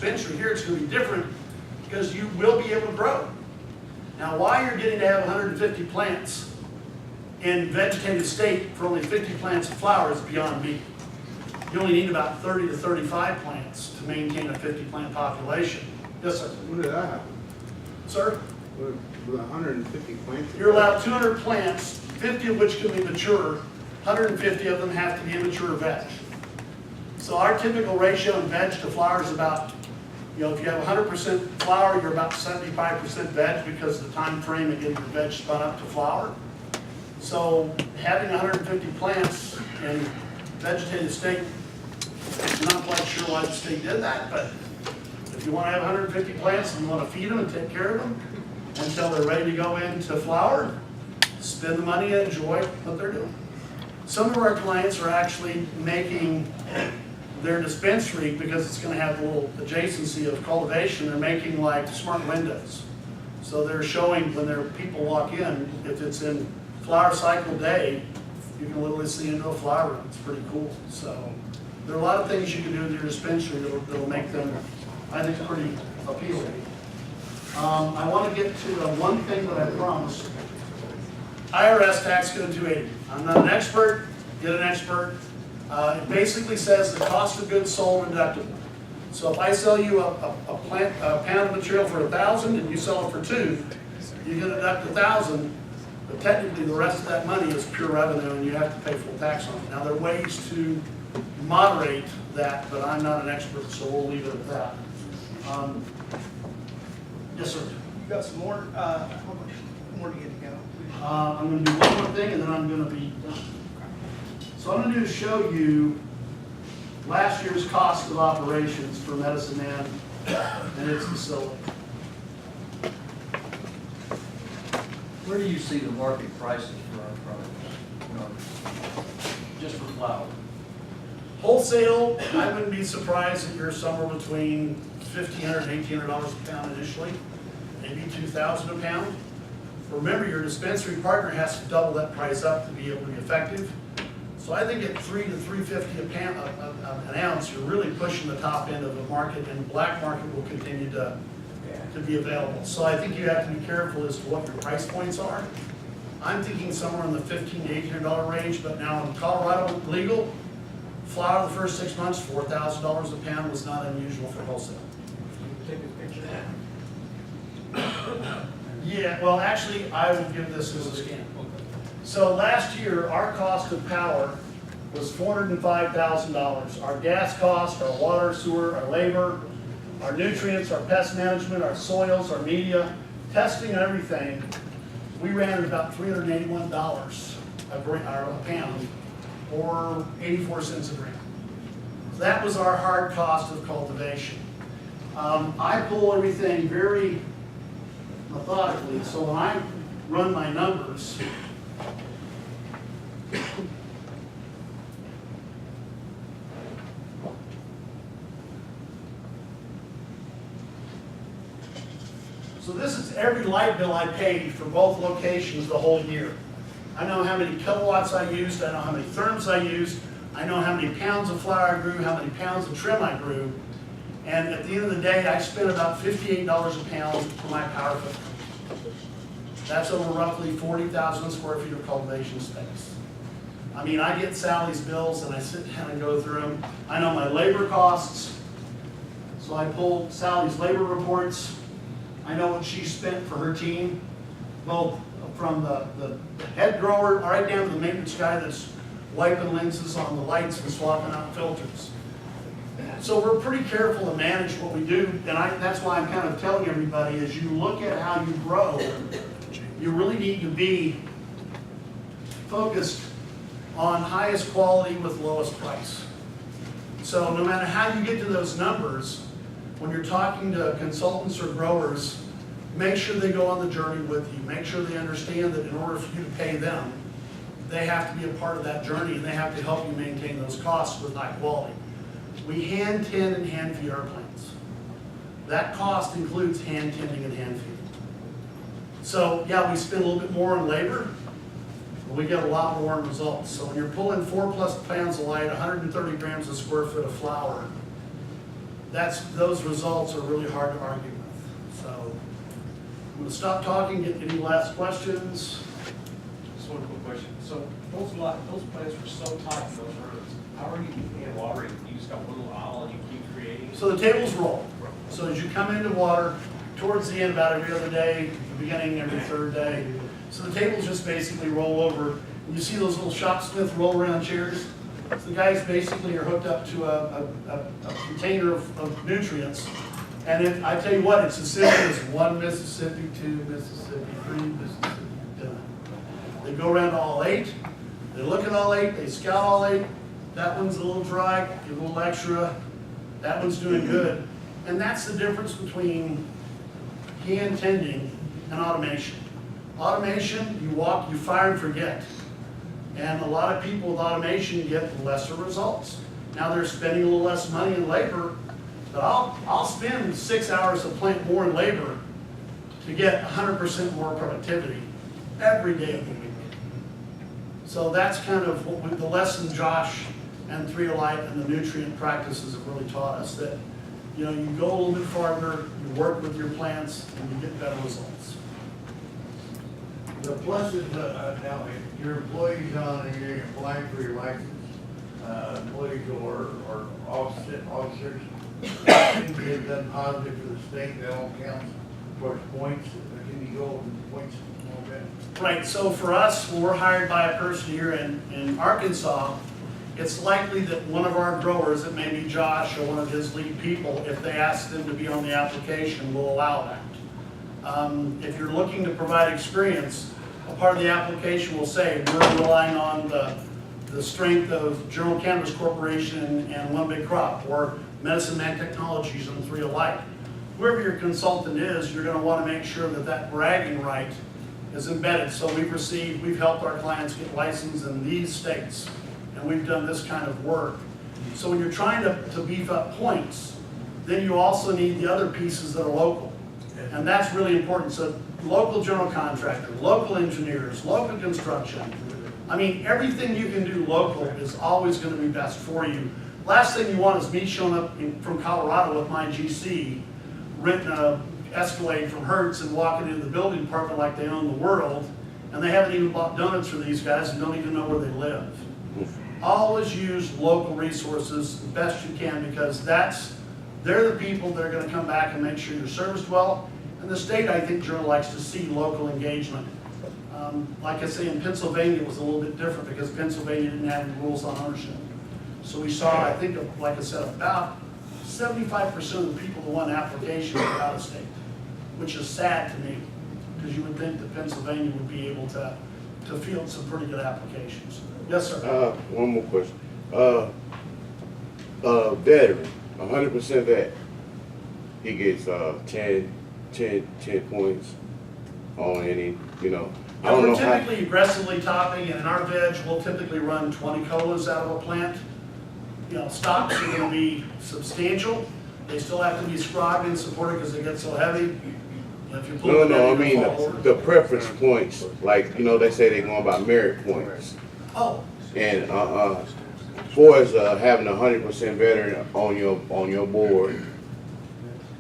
dispensary here, it's going to be different because you will be able to grow. Now, why you're getting to have 150 plants in vegetative state for only 50 plants of flower is beyond me. You only need about 30 to 35 plants to maintain a 50 plant population. Yes, sir. When did that happen? Sir? With 150 plants? You're allowed 200 plants, 50 of which can be mature, 150 of them have to be immature veg. So our typical ratio in veg to flower is about, if you have 100% flower, you're about 75% veg because of the time frame of getting your veg spun up to flower. So having 150 plants in vegetative state, I'm not quite sure why the state did that, but if you want to have 150 plants and you want to feed them and take care of them until they're ready to go into flower, spend the money and enjoy what they're doing. Some of our clients are actually making their dispensary, because it's going to have a little adjacency of cultivation, they're making like smart windows. So they're showing when their people walk in, if it's in flower cycle day, you can literally see into a flower room. It's pretty cool. So there are a lot of things you can do with your dispensary that'll make them, I think, pretty appealing. I want to get to one thing that I promised. IRS tax code 280. I'm not an expert. Get an expert. It basically says the cost of goods sold deductible. So if I sell you a pound of material for $1,000 and you sell it for $2, you can deduct $1,000, but technically the rest of that money is pure revenue and you have to pay full tax on it. Now there are ways to moderate that, but I'm not an expert, so we'll leave it at that. Yes, sir. You got some more? How much more do you get to go? I'm going to do one more thing and then I'm going to be done. So what I'm going to do is show you last year's cost of operations for Medicine Man and its facility. Where do you see the market prices for our products? Just for flower. Wholesale, I wouldn't be surprised if you're somewhere between $1,500 and $1,800 a pound initially, maybe $2,000 a pound. Remember, your dispensary partner has to double that price up to be able to be effective. So I think at $3 to $3.50 a pound, an ounce, you're really pushing the top end of the market, and the black market will continue to be available. So I think you have to be careful as to what your price points are. I'm thinking somewhere in the $1,500 to $1,800 range, but now in Colorado legal, flower the first 6 months, $4,000 a pound was not unusual for wholesale. Take a picture of that. Yeah, well, actually, I will give this as a scan. So last year, our cost of power was $405,000. Our gas cost, our water, sewer, our labor, our nutrients, our pest management, our soils, our media, testing and everything, we ran at about $381 a pound, or 84 cents a gram. So that was our hard cost of cultivation. I pull everything very methodically, so when I run my numbers, so this is every light bill I paid for both locations the whole year. I know how many kilowatts I used, I know how many therms I used, I know how many pounds of flower I grew, how many pounds of trim I grew, and at the end of the day, I spent about $58 a pound for my power footprint. That's over roughly 40,000 square feet of cultivation space. I mean, I get Sally's bills and I sit down and go through them. I know my labor costs, so I pull Sally's labor reports. I know what she spent for her team, both from the head grower right down to the maintenance guy that's wiping lenses on the lights and swapping out filters. So we're pretty careful to manage what we do, and that's why I'm kind of telling everybody, as you look at how you grow, you really need to be focused on highest quality with lowest price. So no matter how you get to those numbers, when you're talking to consultants or growers, make sure they go on the journey with you. Make sure they understand that in order for you to pay them, they have to be a part of that journey, and they have to help you maintain those costs with high quality. We hand tend and hand feed our plants. That cost includes hand tending and hand feeding. So yeah, we spend a little bit more on labor, but we get a lot more in results. So when you're pulling 4+ pounds of light, 130 grams a square foot of flower, those results are really hard to argue with. So I'm gonna stop talking, get any last questions? Just one quick question. So those plants were so tight, those roots, how are you keeping watering? You just got one little aisle and you keep creating? So the tables roll. So as you come into water, towards the end, about every other day, the beginning every third day. So the tables just basically roll over. You see those little shopsmith roll around chairs? So the guys basically are hooked up to a container of nutrients. And I tell you what, it's as simple as 1 Mississippi, 2 Mississippi, 3 Mississippi, done. They go around to all 8, they look at all 8, they scout all 8. That one's a little dry, give a little extra. That one's doing good. And that's the difference between hand tending and automation. Automation, you walk, you fire and forget. And a lot of people with automation get lesser results. Now they're spending a little less money in labor, but I'll spend 6 hours a plant more in labor to get 100% more productivity every day of the week. So that's kind of what the lesson Josh and 3Alight and the nutrient practices have really taught us, that you go a little bit farther, you work with your plants, and you get better results. The pluses, now, if your employees on, and you're applying for your license, employees or officers, things that have done positive for the state, that all counts towards points. Can you go over points a little bit? Right, so for us, when we're hired by a person here in Arkansas, it's likely that one of our growers, it may be Josh or one of his lead people, if they ask them to be on the application, will allow that. If you're looking to provide experience, a part of the application will say, we're relying on the strength of General Cannabis Corporation and One Big Crop, or Medicine Man Technologies and 3Alight. Whoever your consultant is, you're going to want to make sure that that bragging right is embedded. So we've helped our clients get licensed in these states, and we've done this kind of work. So when you're trying to beef up points, then you also need the other pieces that are local. And that's really important. So local general contractor, local engineers, local construction. I mean, everything you can do local is always going to be best for you. Last thing you want is me showing up from Colorado with my GC, renting a Escalade from Hertz and walking into the building department like they own the world, and they haven't even bought donuts for these guys and don't even know where they live. Always use local resources the best you can, because they're the people that are going to come back and make sure you're serviced well. And the state, I think, generally likes to see local engagement. Like I say, in Pennsylvania, it was a little bit different because Pennsylvania didn't have any rules on ownership. So we saw, I think, like I said, about 75% of the people who won applications were out of state, which is sad to me, because you would think that Pennsylvania would be able to field some pretty good applications. Yes, sir. One more question. Veteran, 100% vet, he gets 10 points on any, I don't We're know how. typically aggressively topping, and in our veg, we'll typically run 20 colas out of a plant. Stocks are going to be substantial. They still have to be scribed and supported because they get so heavy. If you pull it No, I down, mean, you'll fall over. the preference points, like, they say they're going by merit points. Oh, And, for as, having 100% veteran on your board,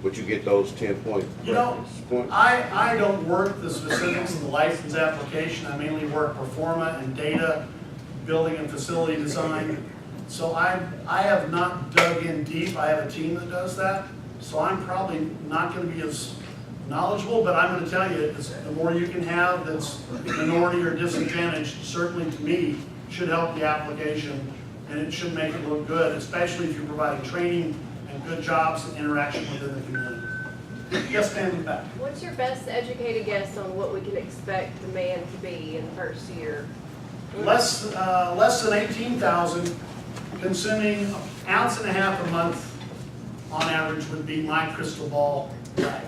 but you get those 10 point preference points. I don't work the specifics of the license application. I mainly work performa and data, building and facility design. So I have not dug in deep. I have a team that does that. So I'm probably not going to be as knowledgeable, but I'm going to tell you, the more you can have that's minority or disadvantaged, certainly to me, should help the application, and it should make it look good, especially if you're providing training and good jobs and interaction within the community. Yes, ma'am, in the back. What's your best educated guess on what we can expect demand to be in the first year? Less than 18,000, consuming 1.5 ounces a month on average would be my crystal ball guide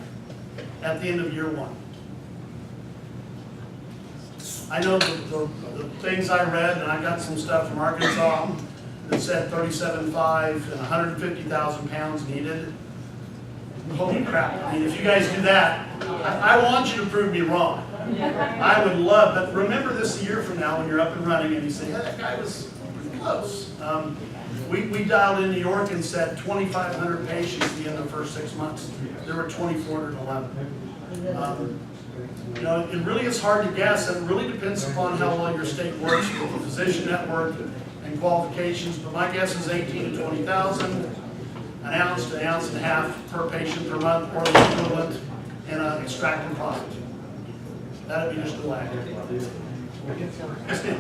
at the end of year 1. I know the things I read, and I got some stuff from Arkansas that said 37.5 and 150,000 pounds needed. Holy crap, I mean, if you guys do that, I want you to prove me wrong. I would love, but remember this a year from now when you're up and running and you say, hey, that guy was pretty close. We dialed in New York and said 2,500 patients at the end of the first 6 months. There were 2,411. You know, it really is hard to guess, and it really depends upon how well your state works with the physician network and qualifications, but my guess is 18 to 20,000, an ounce to an ounce and a half per patient per month, or the equivalent in an extracted product. That'd be just a lag. Yes, ma'am.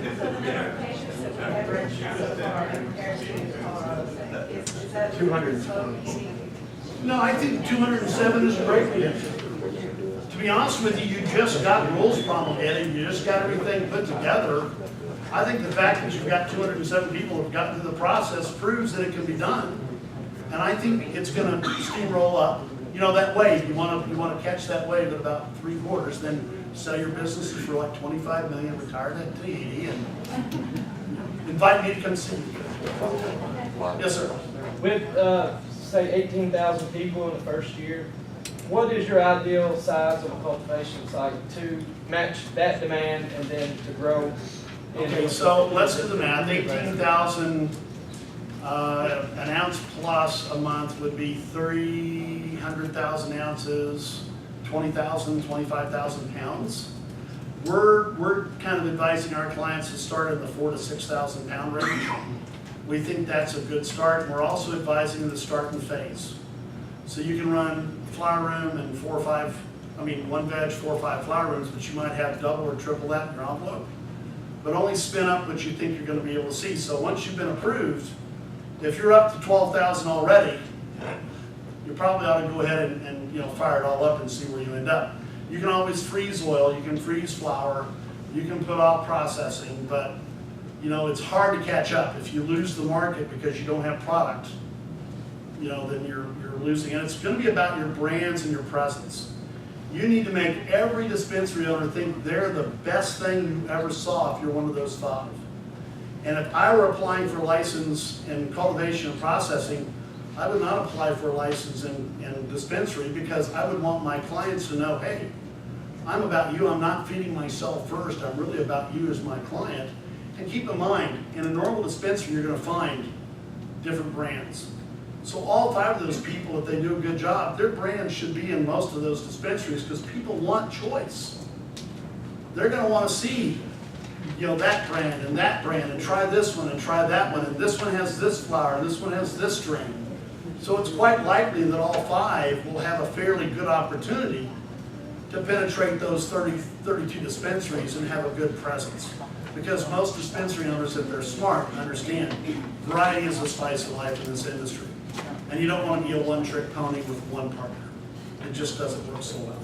No, I think 207 is a great deal. To be honest with you, you just got rules promulgated, you just got everything put together. I think the fact that you've got 207 people who have gotten through the process proves that it can be done. And I think it's gonna steamroll up. You know, that wave, you wanna catch that wave at about 3/4, then sell your businesses for like 25 million, retire at 80, and invite me to come see you. Yes, sir. With, say, 18,000 people in the first year, what is your ideal size of a cultivation site to match that demand and then to grow? Okay, so let's do the math. 18,000, an ounce plus a month would be 300,000 ounces, 20,000, 25,000 pounds. We're kind of advising our clients to start in the 4,000 to 6,000 pound range. We think that's a good start, and we're also advising them to start in phase. So you can run flower room and one veg, 4 or 5 flower rooms, but you might have double or triple that in your envelope. But only spin up what you think you're gonna be able to see. So once you've been approved, if you're up to 12,000 already, you probably ought to go ahead and fire it all up and see where you end up. You can always freeze oil, you can freeze flour, you can put off processing, but it's hard to catch up. If you lose the market because you don't have product, then you're losing. And it's gonna be about your brands and your presence. You need to make every dispensary owner think they're the best thing you ever saw if you're one of those 5. And if I were applying for a license in cultivation and processing, I would not apply for a license in dispensary, because I would want my clients to know, hey, I'm about you, I'm not feeding myself first, I'm really about you as my client. And keep in mind, in a normal dispensary, you're gonna find different brands. So all 5 of those people, if they do a good job, their brand should be in most of those dispensaries, because people want choice. They're gonna wanna see, that brand and try this one and try that one, and this one has this flower, and this one has this strain. So it's quite likely that all 5 will have a fairly good opportunity to penetrate those 32 dispensaries and have a good presence. Because most dispensary owners, if they're smart, understand variety is the spice of life in this industry. And you don't want to be a one-trick pony with one partner. It just doesn't work so well.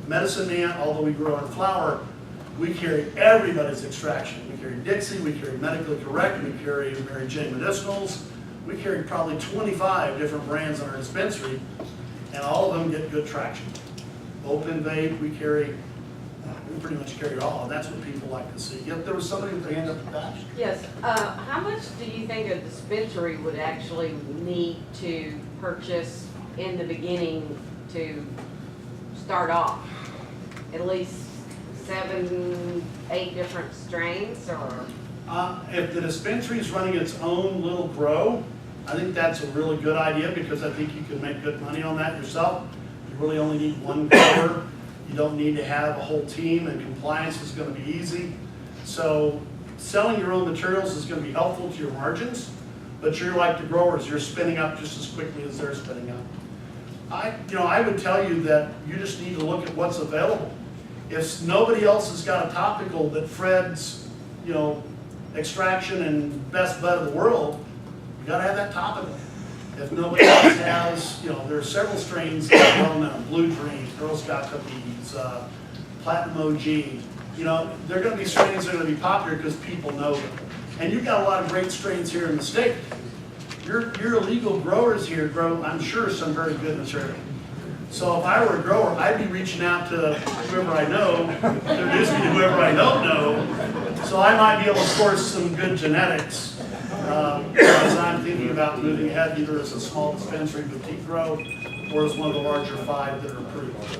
Medicine Man, although we grow in flower, we carry everybody's extraction. We carry Dixie, we carry Medically Correct, we carry Mary Jane Medicinals. We carry probably 25 different brands in our dispensary, and all of them get good traction. Open vape, we pretty much carry all, and that's what people like to see. Yep, there was somebody with their hand up at that. Yes, how much do you think a dispensary would actually need to purchase in the beginning to start off? At least 7, 8 different strains, or? If the dispensary is running its own little grow, I think that's a really good idea, because I think you can make good money on that yourself. You really only need 1 grower. You don't need to have a whole team, and compliance is going to be easy. So selling your own materials is going to be helpful to your margins, but you're like the growers, you're spinning up just as quickly as they're spinning up. I would tell you that you just need to look at what's available. If nobody else has got a topical that Fred's, extraction and best bud of the world, you got to have that topical. If nobody else has, there are several strains that are well known: Blue Dream, Girl Scout Cookies, Platinum OG. They're going to be strains that are going to be popular because people know them. And you've got a lot of great strains here in the state. Your illegal growers here grow, I'm sure, some very good material. So if I were a grower, I'd be reaching out to whoever I know, introduce me to whoever I don't know, so I might be able to source some good genetics. As I'm thinking about moving ahead, either as a small dispensary boutique grow, or as one of the larger 5 that are approved.